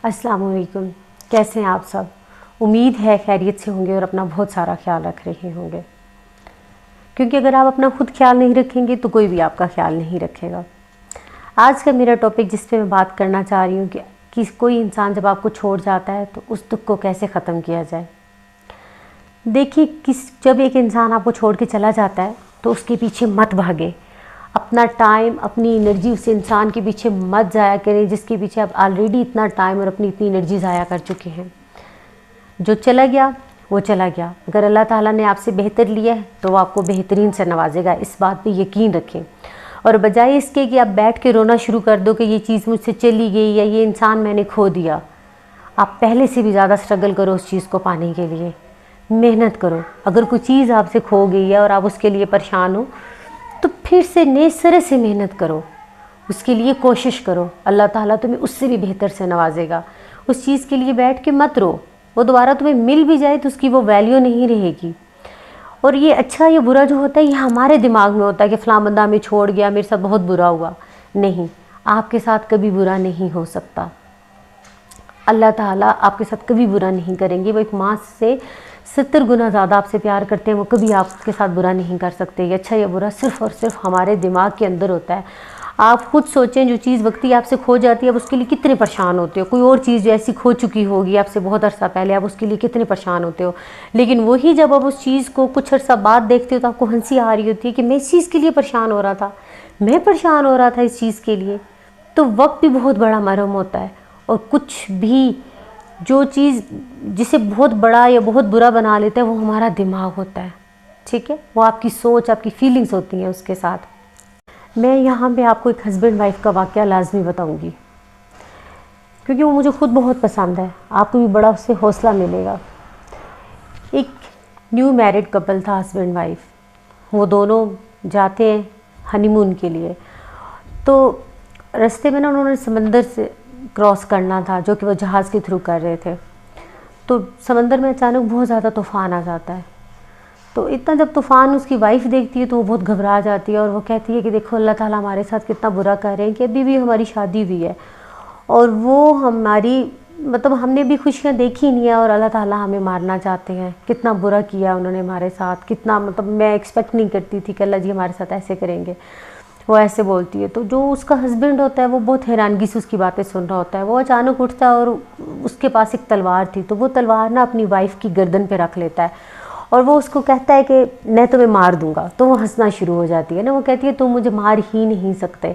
अस्सलाम वालेकुम। कैसे हैं आप सब? उम्मीद है खैरियत से होंगे और अपना बहुत सारा ख्याल रख रहे होंगे, क्योंकि अगर आप अपना खुद ख्याल नहीं रखेंगे तो कोई भी आपका ख्याल नहीं रखेगा। आज का मेरा टॉपिक जिस पे मैं बात करना चाह रही हूँ कि कोई इंसान जब आपको छोड़ जाता है तो उस दुख को कैसे ख़त्म किया जाए। देखिए, जब एक इंसान आपको छोड़ के चला जाता है तो उसके पीछे मत भागे। अपना टाइम, अपनी एनर्जी उस इंसान के पीछे मत ज़ाया करें जिसके पीछे आप ऑलरेडी इतना टाइम और अपनी इतनी एनर्जी ज़ाया कर चुके हैं। जो चला गया वो चला गया। अगर अल्लाह ताला ने आपसे बेहतर लिया है तो वो आपको बेहतरीन से नवाजेगा, इस बात पे यकीन रखें। और बजाय इसके कि आप बैठ के रोना शुरू कर दो कि ये चीज़ मुझसे चली गई या ये इंसान मैंने खो दिया, आप पहले से भी ज़्यादा स्ट्रगल करो उस चीज़ को पाने के लिए। मेहनत करो। अगर कोई चीज़ आपसे खो गई है और आप उसके लिए परेशान हो तो फिर से नए सिरे से मेहनत करो, उसके लिए कोशिश करो। अल्लाह ताला तुम्हें उससे भी बेहतर से नवाजेगा। उस चीज़ के लिए बैठ के मत रो। वो दोबारा तुम्हें मिल भी जाए तो उसकी वो वैल्यू नहीं रहेगी। और ये अच्छा या बुरा जो होता है ये हमारे दिमाग में होता है कि फ़लाँ बंदा हमें छोड़ गया, मेरे साथ बहुत बुरा हुआ। नहीं, आपके साथ कभी बुरा नहीं हो सकता। अल्लाह ताला आपके साथ कभी बुरा नहीं करेंगे। वो एक माँ से 70 गुना ज़्यादा आपसे प्यार करते हैं, वो कभी आपके साथ बुरा नहीं कर सकते। ये अच्छा या बुरा सिर्फ़ और सिर्फ हमारे दिमाग के अंदर होता है। आप खुद सोचें, जो चीज़ वक्ती आपसे खो जाती है आप उसके लिए कितने परेशान होते हो। कोई और चीज़ ऐसी खो चुकी होगी आपसे बहुत अरसा पहले, आप उसके लिए कितने परेशान होते हो। लेकिन वही जब आप उस चीज़ को कुछ अरसा बाद देखते हो तो आपको हंसी आ रही होती है कि मैं इस चीज़ के लिए परेशान हो रहा था, मैं परेशान हो रहा था इस चीज़ के लिए। तो वक्त भी बहुत बड़ा मरहम होता है। और कुछ भी जो चीज़ जिसे बहुत बड़ा या बहुत बुरा बना लेता है वो हमारा दिमाग होता है, ठीक है। वो आपकी सोच, आपकी फीलिंग्स होती हैं उसके साथ। मैं यहाँ पे आपको एक हस्बैंड वाइफ का वाक़या लाजमी बताऊँगी, क्योंकि वो मुझे खुद बहुत पसंद है। आपको भी बड़ा उससे हौसला मिलेगा। एक न्यू मैरिड कपल था, हस्बैंड वाइफ। वो दोनों जाते हैं हनीमून के लिए। तो रास्ते में ना उन्होंने समंदर से क्रॉस करना था, जो कि वो जहाज़ के थ्रू कर रहे थे। तो समंदर में अचानक बहुत ज़्यादा तूफ़ान आ जाता है। तो इतना जब तूफ़ान उसकी वाइफ देखती है तो वो बहुत घबरा जाती है और वो कहती है कि देखो अल्लाह ताला हमारे साथ कितना बुरा कर रहे हैं कि अभी भी हमारी शादी हुई है और वो हमारी मतलब हमने भी खुशियाँ देखी नहीं है और अल्लाह ताला हमें मारना चाहते हैं। कितना बुरा किया उन्होंने हमारे साथ, कितना मतलब मैं एक्सपेक्ट नहीं करती थी कि अल्लाह जी हमारे साथ ऐसे करेंगे। वो ऐसे बोलती है। तो जो उसका हस्बैंड होता है वो बहुत हैरानगी से उसकी बातें सुन रहा होता है। वो अचानक उठता है और उसके पास एक तलवार थी, तो वो तलवार ना अपनी वाइफ की गर्दन पे रख लेता है और वो उसको कहता है कि मैं तुम्हें मार दूंगा। तो वो हंसना शुरू हो जाती है ना। वो कहती है तुम मुझे मार ही नहीं सकते।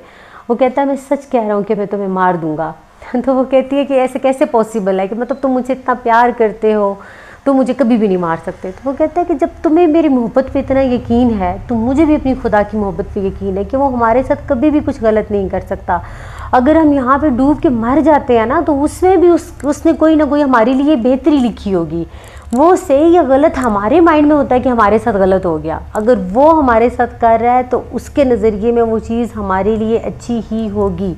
वो कहता है मैं सच कह रहा हूँ कि मैं तुम्हें मार दूंगा। तो वो कहती है कि ऐसे कैसे पॉसिबल है कि मतलब तुम मुझे इतना प्यार करते हो, तुम मुझे कभी भी नहीं मार सकते। तो वो कहता है कि जब तुम्हें मेरी मोहब्बत पे इतना यकीन है तो मुझे भी अपनी खुदा की मोहब्बत पे यकीन है कि वो हमारे साथ कभी भी कुछ गलत नहीं कर सकता। अगर हम यहाँ पे डूब के मर जाते हैं ना तो उसमें भी उसने कोई ना कोई हमारे लिए बेहतरी लिखी होगी। वो सही या गलत हमारे माइंड में होता है कि हमारे साथ गलत हो गया। अगर वो हमारे साथ कर रहा है तो उसके नज़रिए में वो चीज़ हमारे लिए अच्छी ही होगी।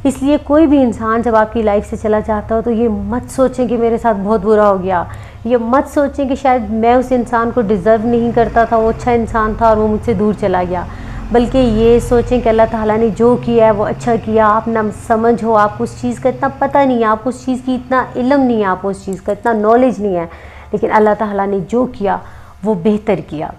इसलिए कोई भी इंसान जब आपकी लाइफ से चला जाता हो तो ये मत सोचें कि मेरे साथ बहुत बुरा हो गया। ये मत सोचें कि शायद मैं उस इंसान को डिज़र्व नहीं करता था, वो अच्छा इंसान था और वो मुझसे दूर चला गया। बल्कि ये सोचें कि अल्लाह ताला ने जो किया है वो अच्छा किया। आप ना समझ हो, आपको उस चीज़ का इतना पता नहीं है, आपको उस चीज़ की इतना इल्म नहीं है, आपको उस चीज़ का इतना नॉलेज नहीं है, लेकिन अल्लाह ताला ने जो किया वो बेहतर किया।